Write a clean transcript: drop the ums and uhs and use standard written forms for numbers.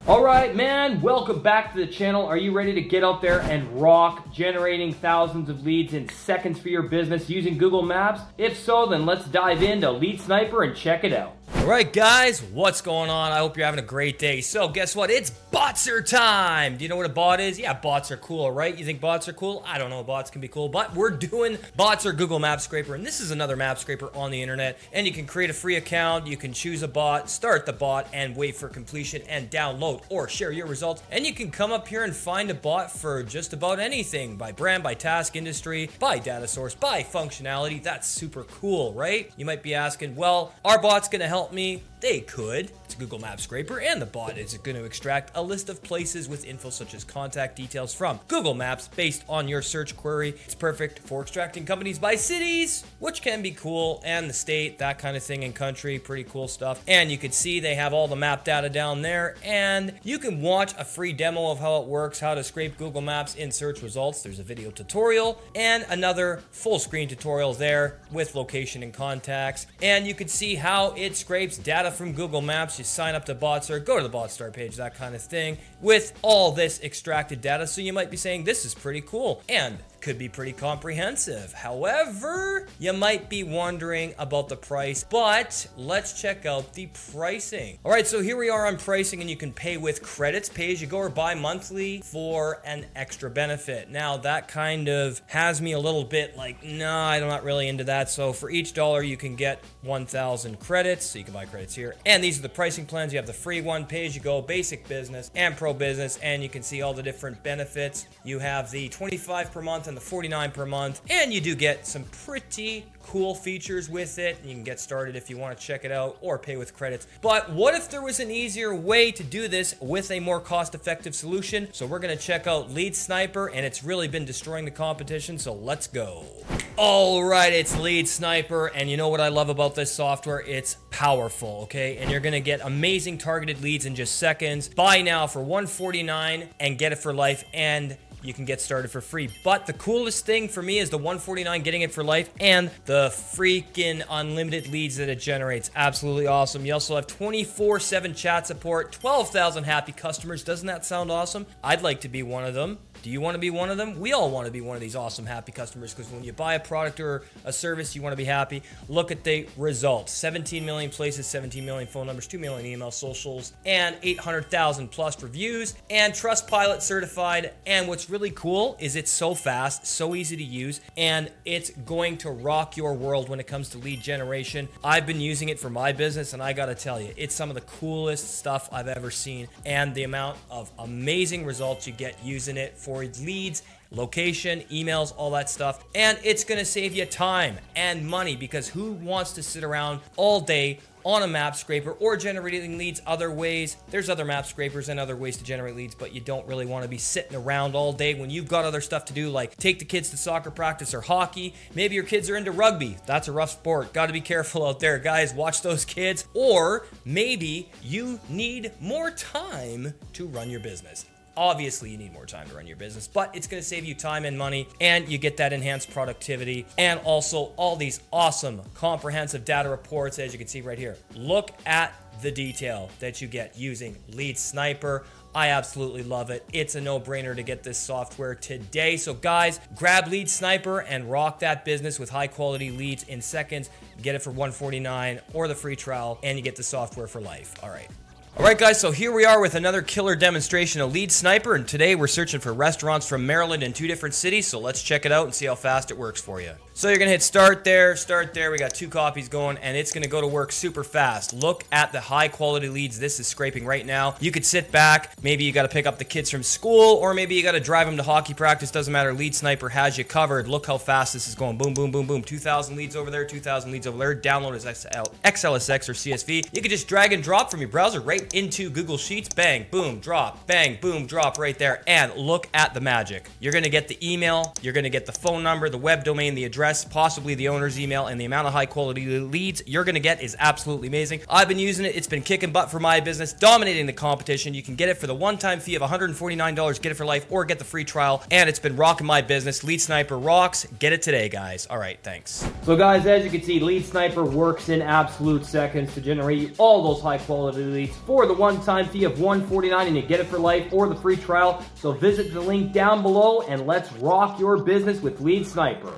All right, man, welcome back to the channel. Are you ready to get out there and rock generating thousands of leads in seconds for your business using Google Maps? If so, then let's dive into Lead Sniper and check it out. All right, guys, what's going on? I hope you're having a great day. So guess what? It's Botster time. Do you know what a bot is? Yeah, bots are cool, right? You think bots are cool? I don't know, bots can be cool, but we're doing bots or Google Map Scraper, and this is another map scraper on the internet, and you can create a free account, you can choose a bot, start the bot, and wait for completion and download or share your results, and you can come up here and find a bot for just about anything, by brand, by task, industry, by data source, by functionality. That's super cool, right? You might be asking, well, are bots gonna help me? They could. It's a Google Map Scraper, and the bot is going to extract a list of places with info such as contact details from Google Maps based on your search query. It's perfect for extracting companies by cities, which can be cool, and the state, that kind of thing, and country. Pretty cool stuff. And you can see they have all the map data down there, and you can watch a free demo of how it works, how to scrape Google Maps in search results. There's a video tutorial and another full screen tutorial there with location and contacts, and you can see how it scrapes data from Google Maps. You sign up to Botster, go to the Botster page, that kind of thing, with all this extracted data. So you might be saying, this is pretty cool and could be pretty comprehensive. However, you might be wondering about the price, but let's check out the pricing. All right, so here we are on pricing, and you can pay with credits, pay as you go, or buy monthly for an extra benefit. Now, that kind of has me a little bit like, nah, I'm not really into that. So for each dollar, you can get 1,000 credits. So you can buy credits here. And these are the pricing plans. You have the free one, pay as you go, basic business, and pro business. And you can see all the different benefits. You have the 25 per month and the 49 per month, and you do get some pretty cool features with it. You can get started if you want to check it out or pay with credits. But what if there was an easier way to do this with a more cost-effective solution? So we're going to check out Lead Sniper, and it's really been destroying the competition, so let's go. All right, it's Lead Sniper, and you know what I love about this software? It's powerful, okay? And you're going to get amazing targeted leads in just seconds. Buy now for $149 and get it for life, and you can get started for free. But the coolest thing for me is the $149, getting it for life, and the freaking unlimited leads that it generates. Absolutely awesome. You also have 24/7 chat support, 12,000 happy customers. Doesn't that sound awesome? I'd like to be one of them. Do you want to be one of them? We all want to be one of these awesome happy customers, because when you buy a product or a service, you want to be happy. Look at the results. 17 million places, 17 million phone numbers, 2 million email socials, and 800,000 plus reviews, and Trustpilot certified. And what's really cool is it's so fast, so easy to use, and it's going to rock your world when it comes to lead generation. I've been using it for my business, and I gotta tell you, it's some of the coolest stuff I've ever seen, and the amount of amazing results you get using it for leads, location, emails, all that stuff. And it's going to save you time and money, because who wants to sit around all day on a map scraper or generating leads other ways? There's other map scrapers and other ways to generate leads, but you don't really want to be sitting around all day when you've got other stuff to do, like take the kids to soccer practice or hockey. Maybe your kids are into rugby. That's a rough sport. Got to be careful out there, guys. Watch those kids. Or maybe you need more time to run your business. Obviously, you need more time to run your business, but it's going to save you time and money, and you get that enhanced productivity, and also all these awesome comprehensive data reports, as you can see right here. Look at the detail that you get using Lead Sniper. I absolutely love it. It's a no-brainer to get this software today. So guys, grab Lead Sniper and rock that business with high-quality leads in seconds. Get it for $149 or the free trial, and you get the software for life. All right. Alright guys, so here we are with another killer demonstration of Lead Sniper, and today we're searching for restaurants from Maryland in 2 different cities, so let's check it out and see how fast it works for you. So you're going to hit start there, we got 2 copies going, and it's going to go to work super fast. Look at the high quality leads this is scraping right now. You could sit back, maybe you got to pick up the kids from school, or maybe you got to drive them to hockey practice, doesn't matter. Lead Sniper has you covered. Look how fast this is going. Boom, boom, boom, boom. 2,000 leads over there, 2,000 leads over there. Download as XLSX or CSV. You could just drag and drop from your browser right into Google Sheets. Bang, boom, drop, bang, boom, drop right there. And look at the magic. You're going to get the email, you're going to get the phone number, the web domain, the address, possibly the owner's email, and the amount of high quality leads you're going to get is absolutely amazing. I've been using it. It's been kicking butt for my business, dominating the competition. You can get it for the one-time fee of $149, get it for life, or get the free trial, and it's been rocking my business. Lead Sniper rocks. Get it today, guys. All right, thanks. So guys, as you can see, Lead Sniper works in absolute seconds to generate you all those high quality leads for or the one-time fee of $149 and you get it for life, or the free trial. So visit the link down below and let's rock your business with Lead Sniper.